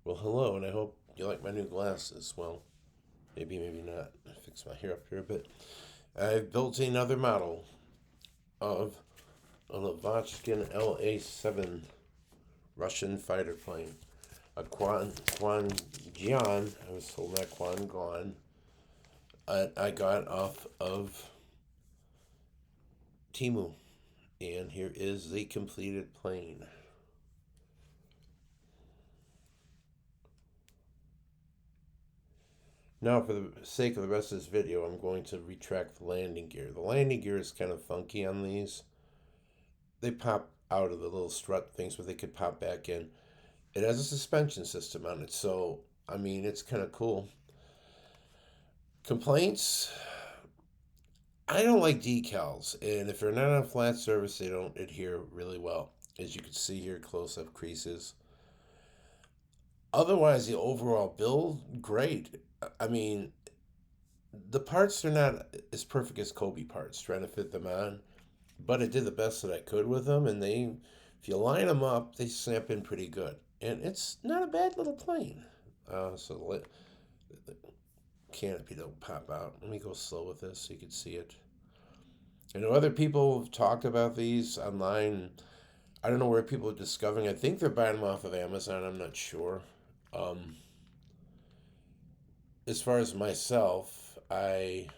Well, hello, and I hope you like my new glasses. Well, maybe, maybe not. I fix my hair up here a bit. I've built another model of a Lavockin LA-7 Russian fighter plane. A Quan Guan. I was told that Quan Guan. I got off of Timu, and here is the completed plane. Now, for the sake of the rest of this video, I'm going to retract the landing gear. The landing gear is kind of funky on these. They pop out of the little strut things, but they could pop back in. It has a suspension system on it, so I mean, it's kind of cool. Complaints? I don't like decals, and if they're not on flat surface, they don't adhere really well. As you can see here, close up creases. Otherwise, the overall build, great. I mean, the parts are not as perfect as Kobe parts, trying to fit them on, but I did the best that I could with them, and if you line them up, they snap in pretty good, and it's not a bad little plane. The canopy don't pop out. Let me go slow with this so you can see it. I know other people have talked about these online. I don't know where people are discovering. I think they're buying them off of Amazon. I'm not sure. Um, as far as myself, I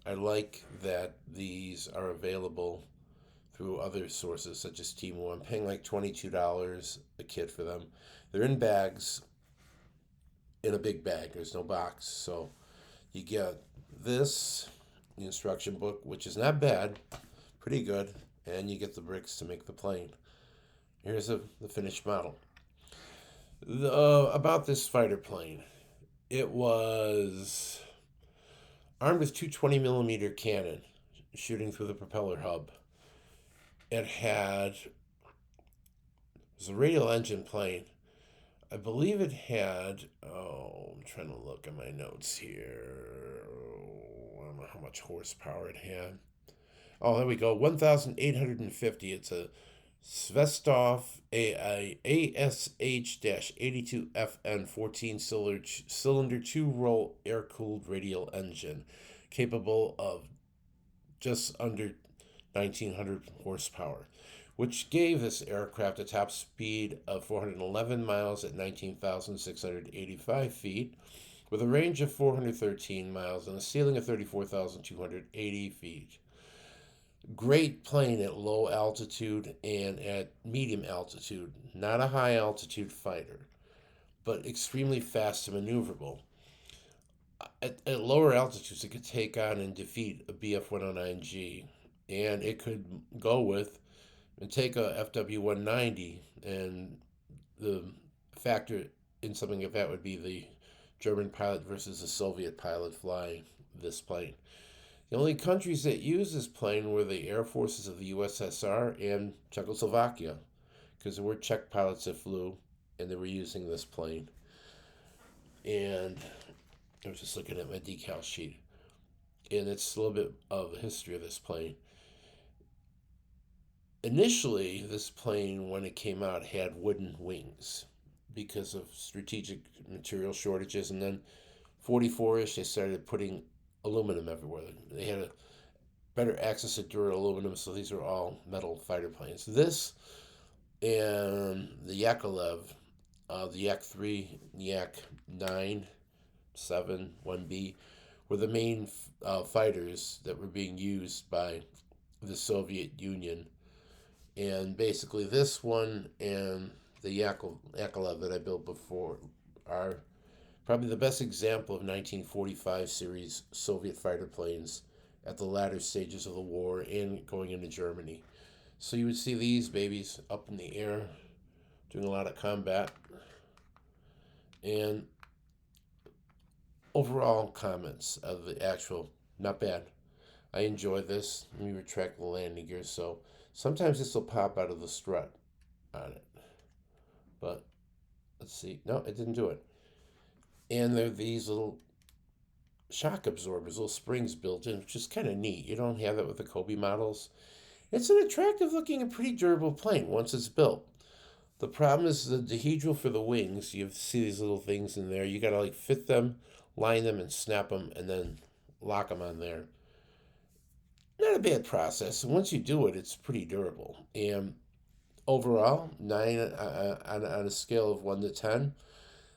like that these are available through other sources such as Temu. I'm paying like $22 a kit for them. They're in bags, in a big bag. There's no box, so you get this, the instruction book, which is not bad, pretty good, and you get the bricks to make the plane. Here's the finished model. About this fighter plane, it was armed with two 20 millimeter cannon shooting through the propeller hub. It was a radial engine plane. I believe it had, I'm trying to look at my notes here. I don't know how much horsepower it had. Oh, there we go. 1,850. It's a Svestov ASH-82FN 14 cylinder 2-roll air cooled radial engine capable of just under 1,900 horsepower, which gave this aircraft a top speed of 411 miles at 19,685 feet, with a range of 413 miles and a ceiling of 34,280 feet. Great plane at low altitude and at medium altitude. Not a high altitude fighter, but extremely fast and maneuverable. At lower altitudes, it could take on and defeat a Bf 109G, and it could go with and take a FW 190, and the factor in something like that would be the German pilot versus the Soviet pilot flying this plane. The only countries that used this plane were the air forces of the USSR and Czechoslovakia, because there were Czech pilots that flew and they were using this plane. And I was just looking at my decal sheet, and it's a little bit of the history of this plane. Initially, this plane, when it came out, had wooden wings because of strategic material shortages, and then 44ish, they started putting aluminum everywhere. They had a better access to durable aluminum, so these are all metal fighter planes. This and the Yakolev, the Yak 3, Yak 9, 7, 1B, were the main fighters that were being used by the Soviet Union. And basically, this one and the Yakolev that I built before are probably the best example of 1945 series Soviet fighter planes at the latter stages of the war and going into Germany. So you would see these babies up in the air doing a lot of combat. And overall comments of the actual, not bad. I enjoy this. Let me retract the landing gear. So sometimes this will pop out of the strut on it. But let's see. No, it didn't do it. And there are these little shock absorbers, little springs built in, which is kind of neat. You don't have that with the Kobe models. It's an attractive looking and pretty durable plane once it's built. The problem is the dihedral for the wings. You see these little things in there. You got to like fit them, line them, and snap them, and then lock them on there. Not a bad process. And once you do it, it's pretty durable. And overall, nine on a scale of 1 to 10.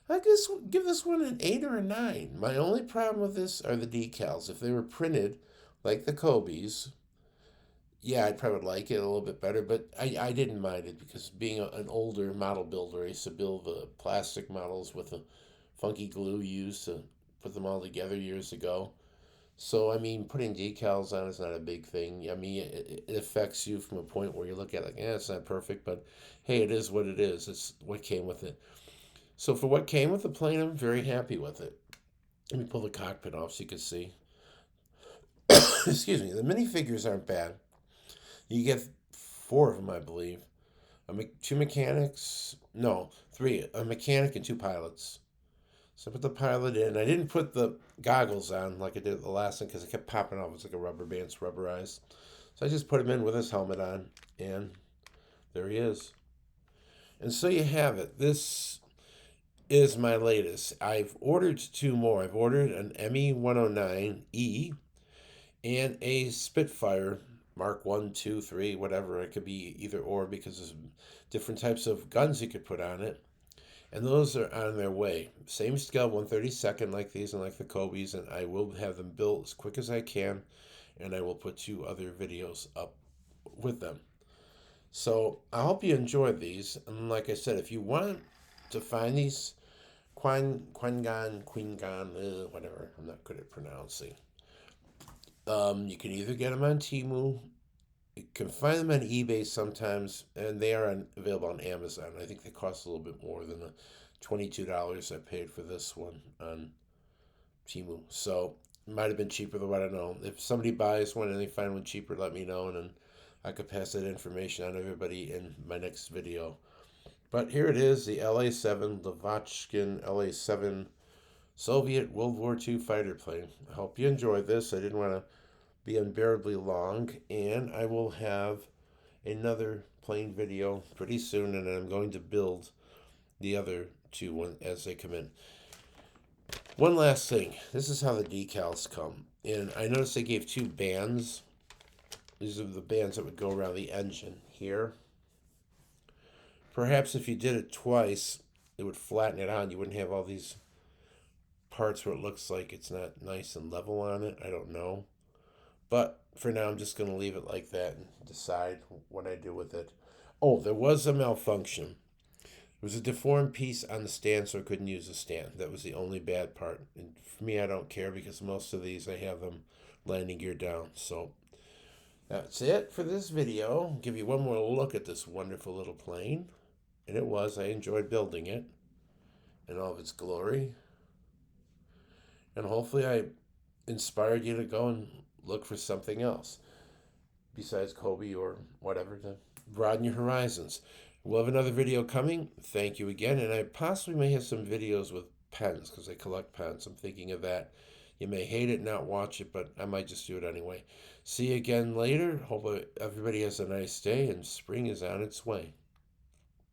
I guess give this one an 8 or a 9. My only problem with this are the decals. If they were printed like the Kobe's, yeah, I'd probably like it a little bit better, but I didn't mind it because being an older model builder, I used to build the plastic models with the funky glue used to put them all together years ago. So, I mean, putting decals on is not a big thing. I mean, it affects you from a point where you look at it like, it's not perfect, but hey, it is what it is. It's what came with it. So, for what came with the plane, I'm very happy with it. Let me pull the cockpit off so you can see. Excuse me, the minifigures aren't bad. You get four of them, I believe. Two mechanics. No, three. A mechanic and two pilots. So I put the pilot in. I didn't put the goggles on like I did the last one because it kept popping off. It's like a rubber band, it's rubberized. So I just put him in with his helmet on, and there he is. And so you have it. This is my latest. I've ordered two more. I've ordered an ME 109E and a Spitfire Mark 1, 2, 3, whatever. It could be either or because there's different types of guns you could put on it. And those are on their way. Same scale, 1/32 like these and like the Kobe's, and I will have them built as quick as I can, and I will put two other videos up with them. So I hope you enjoyed these. And like I said, if you want to find these Quan Guan, whatever, I'm not good at pronouncing. You can either get them on Temu. You can find them on eBay sometimes, and they are available on Amazon. I think they cost a little bit more than the $22 I paid for this one on Temu. So it might have been cheaper though, I don't know. If somebody buys one and they find one cheaper, let me know, and then I could pass that information on to everybody in my next video. But here it is, the LA-7, Lavockin LA-7 Soviet World War II fighter plane. I hope you enjoyed this. I didn't want to be unbearably long, and I will have another plane video pretty soon, and I'm going to build the other two as they come in. One last thing. This is how the decals come. And I noticed they gave two bands. These are the bands that would go around the engine here. Perhaps if you did it twice, it would flatten it out. You wouldn't have all these parts where it looks like it's not nice and level on it. I don't know. But for now, I'm just going to leave it like that and decide what I do with it. Oh, there was a malfunction. There was a deformed piece on the stand, so I couldn't use the stand. That was the only bad part. And for me, I don't care because most of these, I have them landing gear down. So that's it for this video. I'll give you one more look at this wonderful little plane. And it was. I enjoyed building it in all of its glory. And hopefully I inspired you to go and look for something else besides Kobe or whatever to broaden your horizons. We'll have another video coming. Thank you again. And I possibly may have some videos with pens because I collect pens. I'm thinking of that. You may hate it, not watch it, but I might just do it anyway. See you again later. Hope everybody has a nice day and spring is on its way.